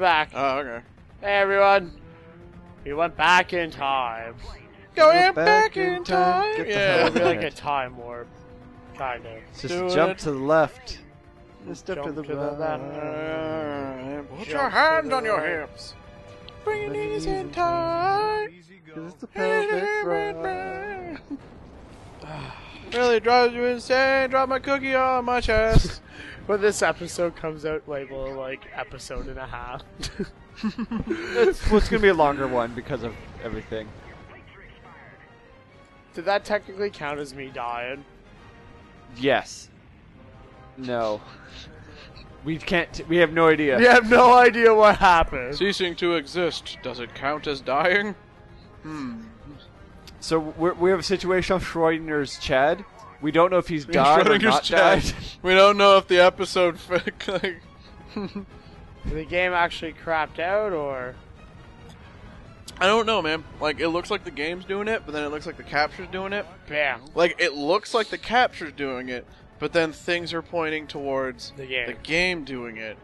back. Oh, okay. Hey, everyone. We went back in time. Going back in time. Get the Yeah. hell It'll be out. like a time warp. Kind of. Just Do jump it. to the left. Step Jump to the to the right. left. Put Jump your to hands the on your right. hips. Bring your knees in tight. 'Cause it's the pelvic ride. Really drives you insane. Drop my cookie on my chest. When this episode comes out, label like episode and a half. It's going to be a longer one because of everything. Did that technically count as me dying? Yes. No. We can't. We have no idea. We have no idea what happened. Ceasing to exist. Does it count as dying? So we have a situation of Schrodinger's Chad. We don't know if he's died or Schrodinger's not Chad. died. We don't know if the episode like, Did the game actually crapped out, or I don't know, man. Like, it looks like the game's doing it, but then it looks like the capture's doing it. bam, Like, it looks like the capture's doing it, but then things are pointing towards the game? the game doing it.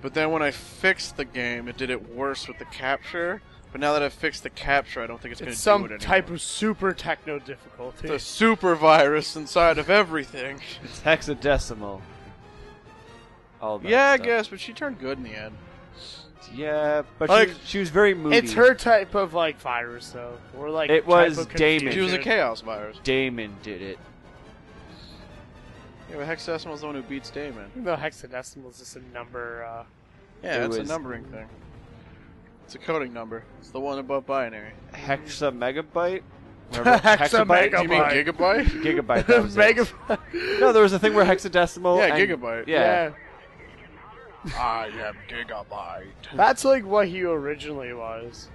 But then when I fixed the game, it did it worse with the capture. But now that I've fixed the capture, I don't think it's going It's to do it some anymore. type of super techno difficulty. The super virus inside of everything. It's hexadecimal. All that Yeah, I stuff. guess, but she turned good in the end. Yeah, but Like, she was very moody. It's her type of like virus, though. Or like It type was of Damon. confusion. She was a chaos virus. Damon did it. Yeah, but Hexadecimal's the one who beats Damon. Even though hexadecimal is just a number. Yeah, It it's a was- numbering thing. It's a coding number. It's the one above binary. Hexa megabyte. Hexamegabyte. You mean gigabyte? Gigabyte. That was Mega. it. No, there was a thing where hexadecimal. Yeah, and- gigabyte. Yeah. I am gigabyte. That's like what he originally was.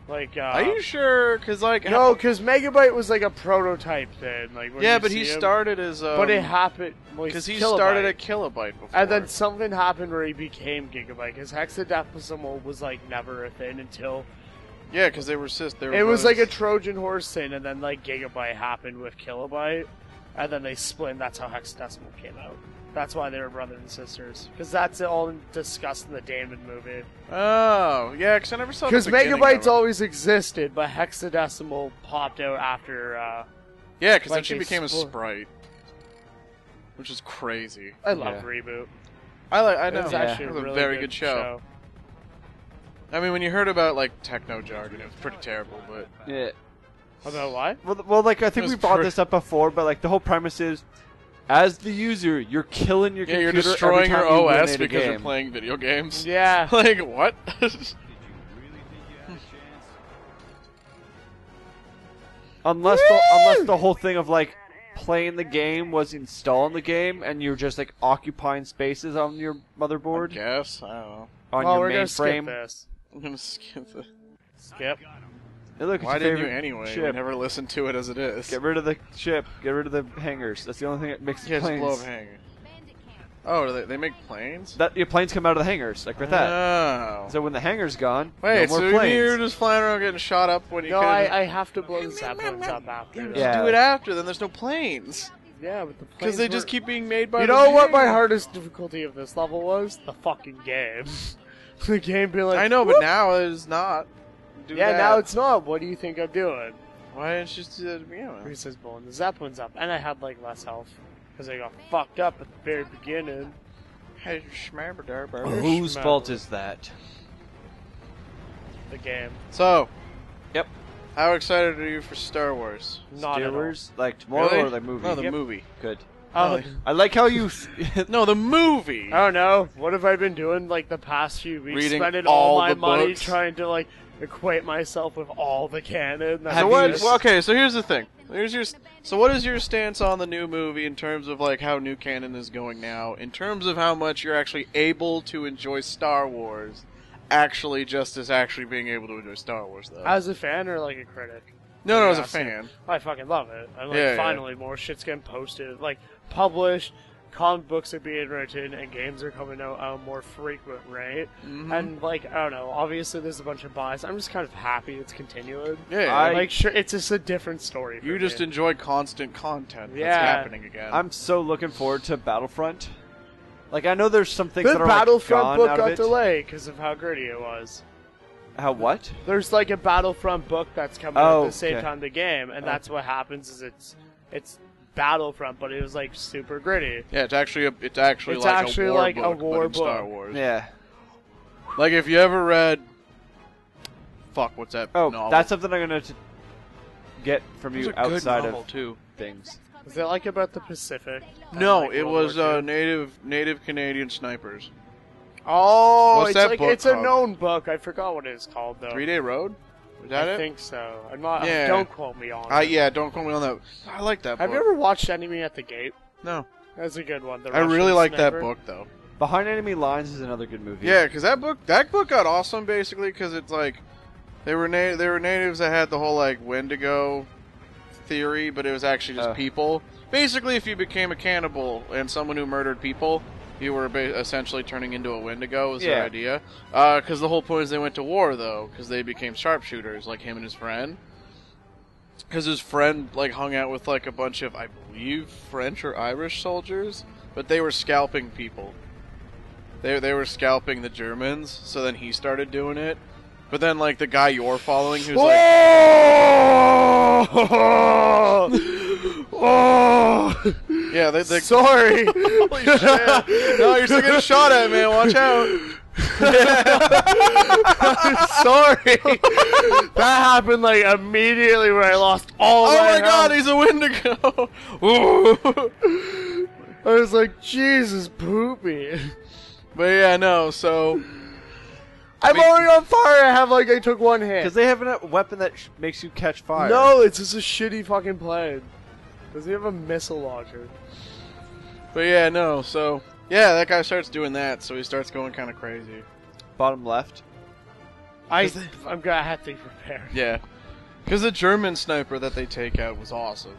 Like, Are you sure? Cause like no, because Megabyte was like a prototype thing. Like, when yeah, you but see he him. started as But it happened because he kilobyte. started at kilobyte before. And then something happened where he became Gigabyte, because hexadecimal was like never a thing until yeah, because they were it was like a Trojan horse thing, and then like Gigabyte happened with kilobyte, and then they split, and that's how hexadecimal came out. That's why they were brothers and sisters, because that's all discussed in the Damon movie. Oh, yeah, because I never saw. Because the beginning megabytes of it. always existed, but hexadecimal popped out after. Yeah, because then like she they became a split. sprite, which is crazy. I love Yeah. Reboot. I It know. was Yeah. actually It a was a really very good show. show. I mean, when you heard about like techno jargon, it was pretty terrible. But Yeah. About what? Well, like I think It was we brought pre- this up before, but like the whole premise is, as the user, you're killing your yeah, computer. you're destroying every your time you win OS in a because you're game. playing video games. Yeah. Like what? Unless the whole thing of like playing the game was installing the game, and you're just like occupying spaces on your I motherboard guess I don't know. on Well, your we're gonna skip mainframe. this. I'm gonna skip it. Skip. Hey, look, it's Why your didn't you favorite anyway? We ship. never listened to it as it is. Get rid of the ship. Get rid of the hangars. That's the only thing that makes Yeah, just planes. blow up hangars. Oh, do they make planes? That your planes come out of the hangars like with that. Oh. So when the hangar's gone, Wait, no more so planes. you're just flying around getting shot up when you No, could I have to blow the zeppelins up after. just Yeah. do it after, then there's no planes. Yeah, but the Because they just keep being made by You the know what my hangar. hardest difficulty of this level was? The fucking game. The game being like, I know, but "Whoop." now it's not. Do Yeah, that. now it's not. What do you think I'm doing? Why didn't you just do that to begin He with? says blowing the zeppelins up, and I had like less health because I got fucked up at the very beginning. Hey, schmabberdarber. Whose Schmabber. fault is that? The game, So, Yep. how excited are you for Star Wars? not at all. Steelers, like tomorrow Really? or the movie? No, the Yep. movie. Good. Oh, Really? I like how you. No, the movie. I don't know. What have I been doing like the past few weeks? Reading Spending all all my the money books. trying to like equate myself with all the canon. that So Have what? you- Well, okay, so here's the thing. So what is your stance on the new movie in terms of like how new canon is going now? In terms of how much you're actually able to enjoy Star Wars, actually just as actually being able to enjoy Star Wars though. As a fan or like a critic? No, as a Yeah, fan. I fucking love it. I'm like, Yeah, yeah. finally, more shit's getting posted, like published. Comic books are being written and games are coming out at a more frequent rate. Mhm. And like, I don't know. Obviously, there's a bunch of bias. I'm just kind of happy it's continuing. Yeah, I- Like, sure, it's just a different story. For you just me. enjoy constant content that's Yeah. happening again. I'm so looking forward to Battlefront. Like, I know there's some things The that are Battlefront like, book gone out got of it. delayed because of how gritty it was. How what? There's like a Battlefront book that's coming out at the same okay. time the game, and that's what happens is it's Battlefront, but it was like super gritty. Yeah, it's actually like a war a book, war but in book. Star Wars. Yeah. Like if you ever read, what's that? Oh, novel? that's something I'm gonna get from It was you a good outside novel, of too. things. Is it like about the Pacific? No, Like it World was War II? native Canadian snipers. Oh, What's it's that like book it's a called? known book. I forgot what it's called though. 3 Day Road. Is that I it? think so. I'm not. Yeah. Don't quote me on it. Yeah, don't quote me on that. I like that Have book. you ever watched Enemy at the Gate? No. That's a good one. The I really Russian like that sniper. book though. Behind Enemy Lines is another good movie. Yeah, because that book got awesome basically because it's like they were natives that had the whole like Wendigo theory, but it was actually just people. Basically, if you became a cannibal and someone who murdered people, you were essentially turning into a Wendigo. Was their idea? Because the whole point is they went to war though, because they became sharpshooters, like him and his friend. Because his friend like hung out with like a bunch of, I believe, French or Irish soldiers, but they were scalping people. They were scalping the Germans, so then he started doing it. But then, like, the guy you're following who's like... Oh! Yeah, Sorry! Holy shit! No, you're still getting shot at, man. Watch out! Sorry! That happened, like, immediately when I lost all Oh my health. god, he's a Wendigo! Ooh. I was like, Jesus, poopy. But yeah, no, so... I'm already on fire. I took one hit. Because they have a weapon that makes you catch fire. No, it's just a shitty fucking plane. Does he have a missile launcher? But yeah, no, so... Yeah, that guy starts doing that, so he starts going kind of crazy. Bottom left. I'm gonna have to be prepared. Yeah. Because the German sniper that they take out was awesome.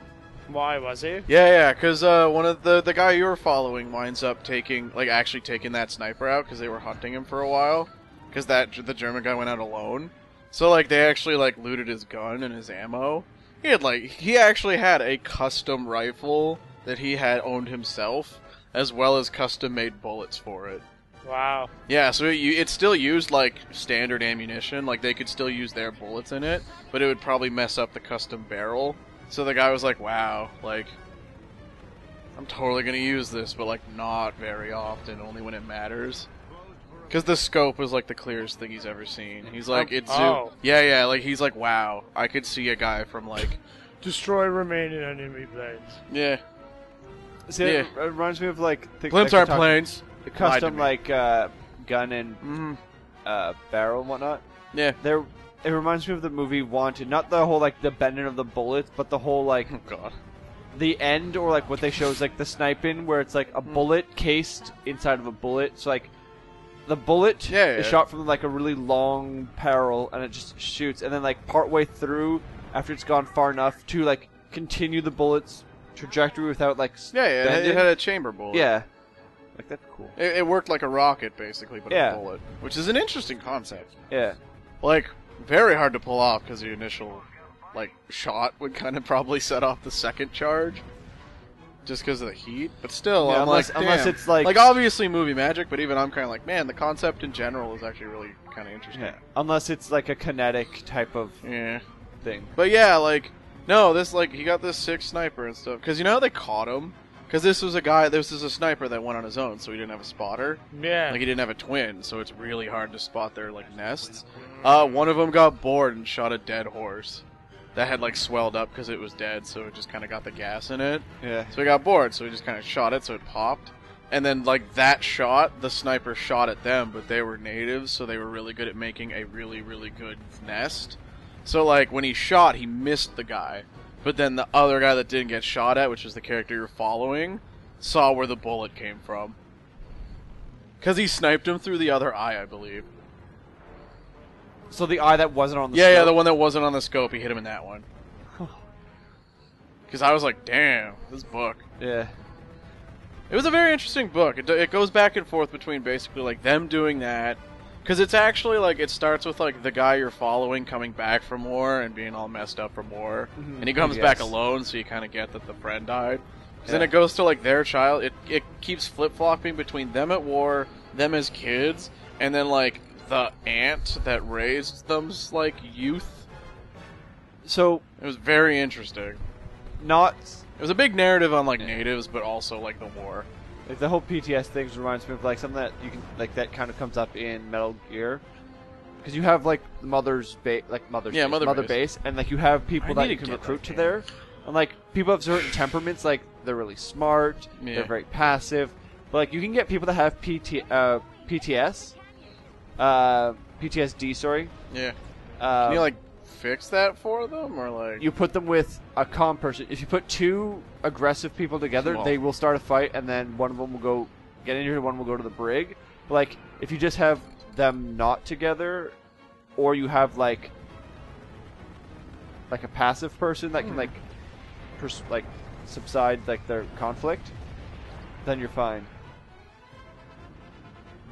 Why was he? Yeah, because one of the guy you were following winds up actually taking that sniper out because they were hunting him for a while. Because the German guy went out alone. So, like, they actually, like, looted his gun and his ammo. He actually had a custom rifle that he had owned himself, as well as custom-made bullets for it. Wow. Yeah, so it still used, like, standard ammunition. Like, they could still use their bullets in it, but it would probably mess up the custom barrel. So the guy was like, wow, like, I'm totally gonna use this, but, like, not very often, only when it matters. Because the scope was, like, the clearest thing he's ever seen. He's like, Yeah, like, he's like, wow, I could see a guy from, like... Destroy remaining enemy planes. Yeah. See, it reminds me of, like... Blimps aren't planes. The custom, like, gun and barrel and whatnot. Yeah. It reminds me of the movie Wanted. Not the whole, like, the bending of the bullets, but the whole, like... Oh, God. The end, or, like, what they show is, like, the sniping, where it's, like, a bullet cased inside of a bullet. So, like... The bullet is shot from, like, a really long barrel, and it just shoots. And then, like, partway through, after it's gone far enough, to, like, continue the bullet's trajectory without, like, it had a chamber bullet. Yeah. Like, that's cool. It worked like a rocket, basically, but Yeah. a bullet. Which is an interesting concept. Yeah. Like, very hard to pull off, because the initial, like, shot would kind of probably set off the second charge. Just because of the heat, but still, Yeah, I'm unless damn. it's like obviously movie magic, but even I'm kind of like, man, the concept in general is actually really kind of interesting. Yeah. Unless it's like a kinetic type of thing. But yeah, like, no, this, like, he got this sick sniper and stuff. Because you know how they caught him? Because this is a sniper that went on his own, so he didn't have a spotter. Yeah. Like, he didn't have a twin, so it's really hard to spot their, like, nests. One of them got bored and shot a dead horse. That had, like, swelled up because it was dead, so it just kind of got the gas in it. Yeah. So he got bored, so he just kind of shot it, so it popped. And then, like, that shot, the sniper shot at them, but they were natives, so they were really good at making a really, really good nest. So, like, when he shot, he missed the guy. But then the other guy that didn't get shot at, which is the character you're following, saw where the bullet came from. Because he sniped him through the other eye, I believe. So the eye that wasn't on the Yeah, scope? the one that wasn't on the scope, he hit him in that one. Because I was like, damn, this book. Yeah. It was a very interesting book. It goes back and forth between basically, like, them doing that. Because it's actually, like, it starts with, like, the guy you're following coming back from war and being all messed up from war. And he comes back alone, so you kind of get that the friend died. Because then it goes to, like, their child. It keeps flip-flopping between them at war, them as kids, and then, like, the aunt that raised them's, like, youth. So... It was very interesting. Not... It was a big narrative on, like, natives, but also, like, the war. Like, the whole PTS thing reminds me of, like, something that you can... Like, that kind of comes up in Metal Gear. Because you have, like, mother base, and, like, you have people that you can recruit to there. And, like, people have certain temperaments, like, they're really smart, they're very passive. But, like, you can get people that have PTSD, sorry. Yeah. Can you, like, fix that for them, or, like... You put them with a calm person. If you put two aggressive people together, they will start a fight, and then one of them will go get injured, and one will go to the brig. But, like, if you just have them not together, or you have, like a passive person that can, like subside, like, their conflict, then you're fine.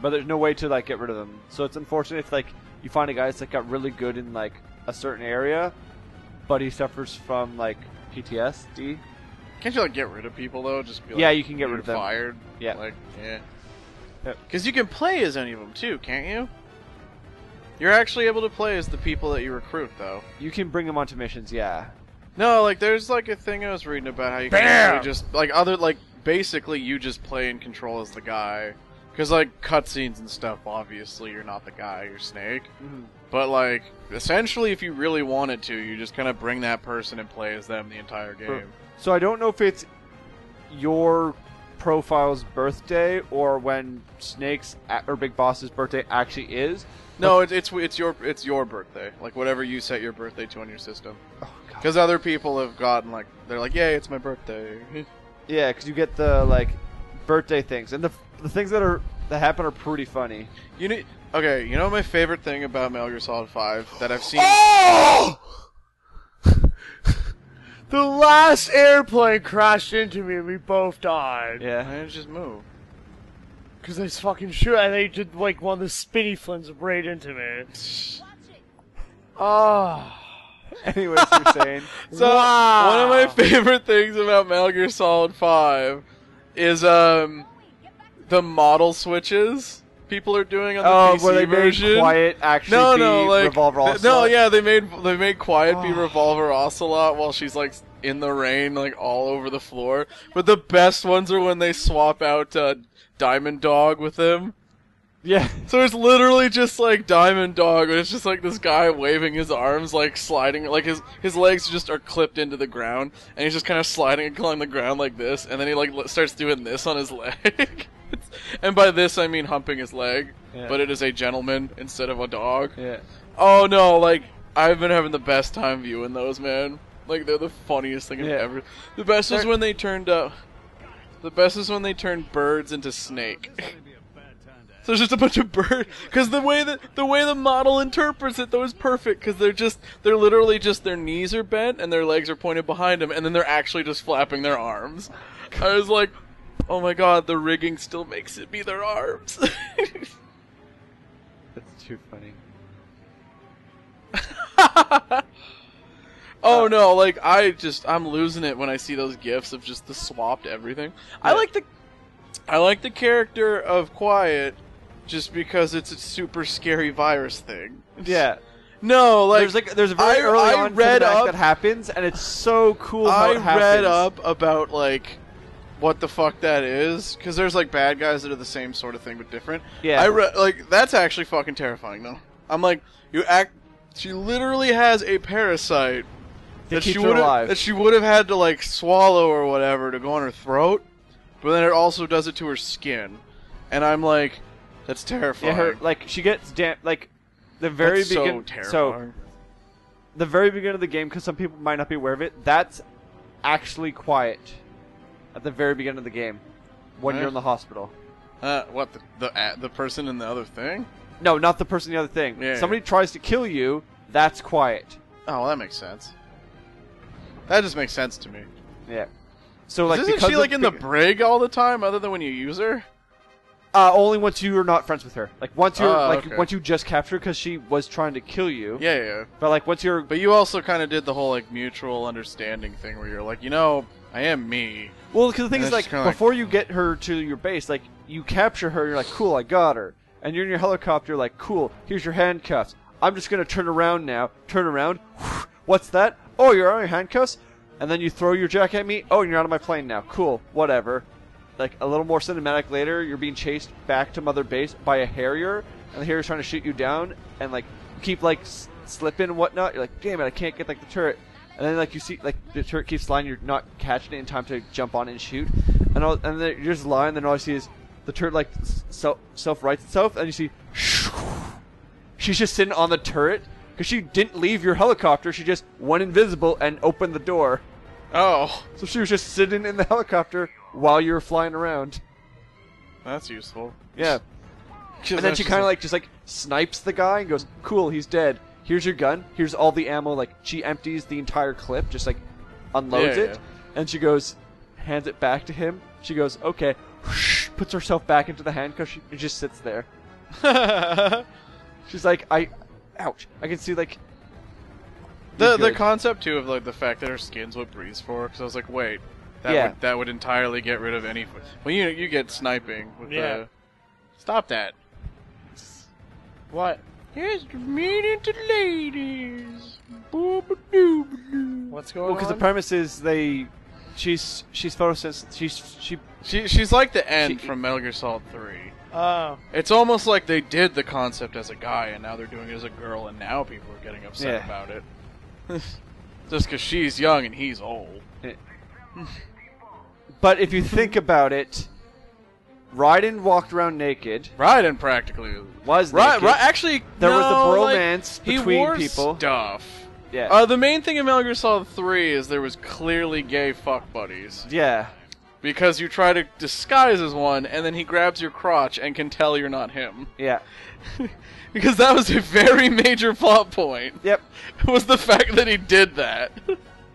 But there's no way to, like, get rid of them. So it's unfortunate if, like, you find a guy that's, like, got really good in, like, a certain area, but he suffers from, like, PTSD. Can't you, like, get rid of people, though? Just be like, yeah, you can get rid of them. Fired? Yeah. Like, yeah. Because you can play as any of them, too, can't you? You're actually able to play as the people that you recruit, though. You can bring them onto missions, yeah. No, like, there's, like, a thing I was reading about how you can actually just, like, basically you just play and control as the guy. Because, like, cutscenes and stuff, obviously, you're not the guy, you're Snake. Mm-hmm. But, like, essentially, if you really wanted to, you just kind of bring that person and play as them the entire game. So I don't know if it's your profile's birthday or when Snake's or Big Boss's birthday actually is. No, it's your birthday. Like, whatever you set your birthday to on your system. Oh, God. Because other people have gotten, like, they're like, yay, it's my birthday. Yeah, because you get the, like, birthday things. And the things that happen are pretty funny. Okay, you know my favorite thing about Metal Gear Solid 5 that I've seen? Oh! The last airplane crashed into me and we both died. Yeah. Why didn't you just move? Because I was fucking sure, and they did, like, one of the spinny flints right into me. Oh. Anyways, you're saying. So, one of my favorite things about Metal Gear Solid 5 is, the model switches people are doing on the PC where they version. made Quiet actually be Revolver Ocelot? No, yeah, they made Quiet be Revolver Ocelot while she's, like, in the rain, like, all over the floor. But the best ones are when they swap out, Diamond Dog with him. Yeah. So it's literally just like Diamond Dog, but it's just like this guy waving his arms, like sliding, like his legs just are clipped into the ground, and he's just kind of sliding along the ground like this, and then he like starts doing this on his leg. And by this I mean humping his leg, but it is a gentleman instead of a dog. Yeah. Oh no, like I've been having the best time viewing those, man. Like they're the funniest thing ever. The best is when they turned birds into snake. So there's just a bunch of birds, because the way the model interprets it though is perfect, because they're literally just their knees are bent and their legs are pointed behind them, and then they're actually just flapping their arms. I was like, oh my god, the rigging still makes it be their arms. That's too funny. Oh no, like I'm losing it when I see those gifs of just the swapped everything. Yeah. I like the character of Quiet just because it's a super scary virus thing. Yeah. No, there's a very early on that happens, and it's so cool how it happens. I read up about like what the fuck that is, because there's like bad guys that are the same sort of thing but different. Yeah. I read like that's actually fucking terrifying though. I'm like, she literally has a parasite that she would have had to like swallow or whatever to go on her throat, but then it also does it to her skin, and I'm like, that's terrifying. Yeah, she gets the very beginning. So the very beginning of the game, because some people might not be aware of it, that's actually Quiet at the very beginning of the game when you're in the hospital. What the person in the other thing? No, not the person in the other thing. Yeah, Somebody tries to kill you. That's Quiet. Oh, well, that makes sense. That just makes sense to me. Yeah. So like, isn't she like in the brig all the time, other than when you use her? Only once you are not friends with her. Like once you're okay. once you just capture her because she was trying to kill you. Yeah. But like once you're. But you also kind of did the whole like mutual understanding thing where you're like, I am me. Well, because the thing And is, it's like, kinda before you get her to your base, like, you capture her, you're like, cool, I got her. And you're in your helicopter, like, cool, here's your handcuffs. I'm just gonna turn around now. Turn around. What's that? Oh, you're on your handcuffs? And then you throw your jack at me? Oh, and you're out of my plane now. Cool, whatever. Like, a little more cinematic later, you're being chased back to Mother Base by a Harrier, and the Harrier's trying to shoot you down, and, like, you keep, like, slipping and whatnot. You're like, damn it, I can't get, like, the turret. And then, like, you see, like, the turret keeps flying, you're not catching it in time to jump on it and shoot. And then you're just lying, and then all you see is the turret, like, self-rights itself, and you see, she's just sitting on the turret, because she didn't leave your helicopter, she just went invisible and opened the door. Oh. So she was just sitting in the helicopter while you were flying around. That's useful. Yeah. And then she kind of, like, just, like, snipes the guy and goes, cool, he's dead. Here's your gun. Here's all the ammo. Like, she empties the entire clip, just, like, unloads it. And she goes, hands it back to him. She goes, okay. Puts herself back into the handcuff. She just sits there. She's like, ouch. I can see, like... The concept, too, of, like, the fact that her skin's what breathes for her, because I was like, wait, that would entirely get rid of any... Well, you get sniping with the... Stop that. What? Here's the meeting to ladies. Boo-ba-doo-ba-doo. What's going on? Well, because the premise is she's photosensitive. She's like the end from Metal Gear Solid 3. Oh. It's almost like they did the concept as a guy, and now they're doing it as a girl, and now people are getting upset about it. Just because she's young and he's old. But if you think about it, Raiden walked around naked. Raiden practically was naked. Actually, there was the like, bromance he between wore people. Stuff. Yeah. The main thing in Metal Gear Solid 3 is there was clearly gay fuck buddies. Yeah. Because you try to disguise as one, and then he grabs your crotch and can tell you're not him. Yeah. Because that was a very major plot point. Yep. Was the fact that he did that.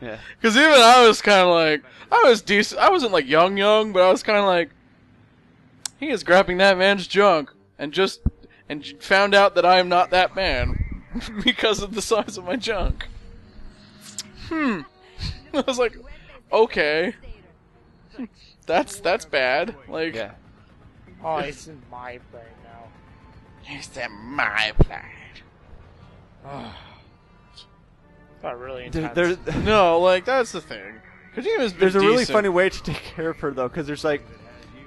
Yeah. Because even I was kind of like, I was decent. I wasn't like young, but I was kind of like, he is grabbing that man's junk, and found out that I am not that man because of the size of my junk. I was like, okay, that's bad. Like, yeah. Oh, it's in my brain now. It's in my blood. Oh. Got really intense. No, like, that's the thing. Kojima's been There's a really decent. funny way to take care of her, though, because there's, like,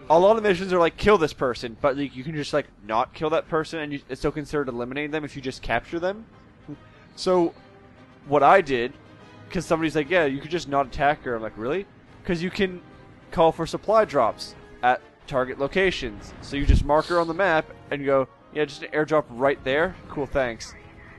a lot of missions are like, kill this person, but like, you can just, like, not kill that person, and it's still considered eliminating them if you just capture them. So, what I did, because somebody's like, yeah, you could just not attack her. I'm like, really? Because you can call for supply drops at target locations. So you just mark her on the map, and you go, yeah, just an airdrop right there. Cool, thanks.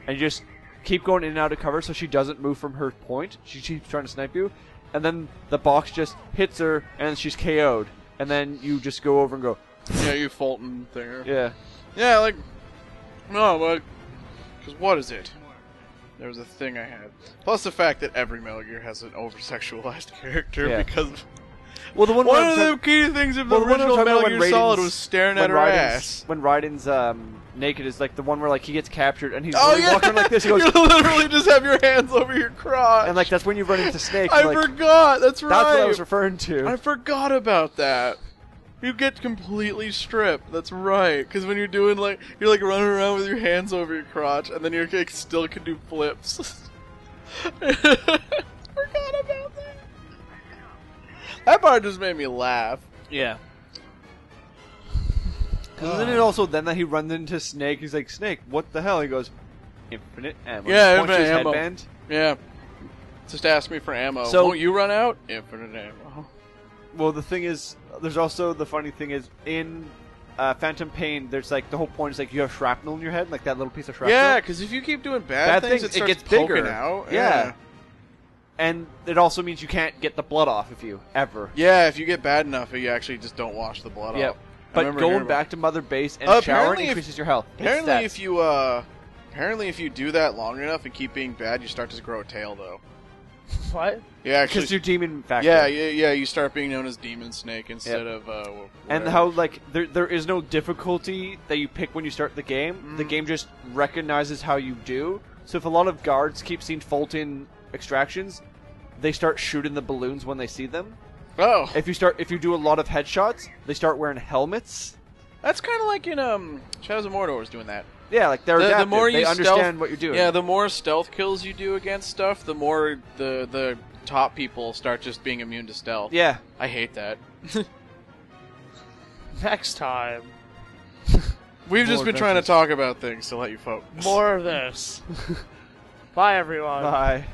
And you just keep going in and out of cover so she doesn't move from her point. She keeps trying to snipe you. And then the box just hits her, and she's KO'd. And then you just go over and go... Yeah, you Fulton thinger. Yeah. Yeah, like... No, but... Because what is it? There was a thing I had. Plus the fact that every Metal Gear has an over-sexualized character because... Well, the one of the key things of the original Metal Gear Solid was staring at her ass. When Raiden's naked is like the one where like he gets captured and he's walking around like this. He goes, you literally just have your hands over your crotch. And like that's when you run into Snake. I forgot. That's right. That's what I was referring to. I forgot about that. You get completely stripped. That's right. Because when you're doing like you're like running around with your hands over your crotch, and then you're like still can do flips. Forgot about that. That part just made me laugh. Yeah. Because isn't it also then that he runs into Snake? He's like, Snake, what the hell? He goes, infinite ammo. Yeah, infinite ammo. Headband. Yeah. Just ask me for ammo. So, won't you run out? Infinite ammo. Well, the thing is, there's also the funny thing is in Phantom Pain. There's like the whole point is like you have shrapnel in your head, like that little piece of shrapnel. Yeah, because if you keep doing bad things, it gets bigger out. Yeah. And it also means you can't get the blood off if you ever. Yeah, if you get bad enough, you actually just don't wash the blood off. But going back to Mother Base and showering increases your health. Apparently, if you do that long enough and keep being bad, you start to grow a tail, though. What? Yeah, actually, because you're demon factor. Yeah. You start being known as Demon Snake instead of. And how like there is no difficulty that you pick when you start the game. Mm. The game just recognizes how you do. So if a lot of guards keep seeing Fulton extractions, they start shooting the balloons when they see them. Oh. If you do a lot of headshots, they start wearing helmets. That's kind of like in Shadows of Mordor is doing that. Yeah, like they're adaptive. The more they understand what you're doing. Yeah, the more stealth kills you do against stuff, the more the top people start just being immune to stealth. Yeah. I hate that. Next time. We've just been trying to talk about things to let you focus. More of this. Bye, everyone. Bye.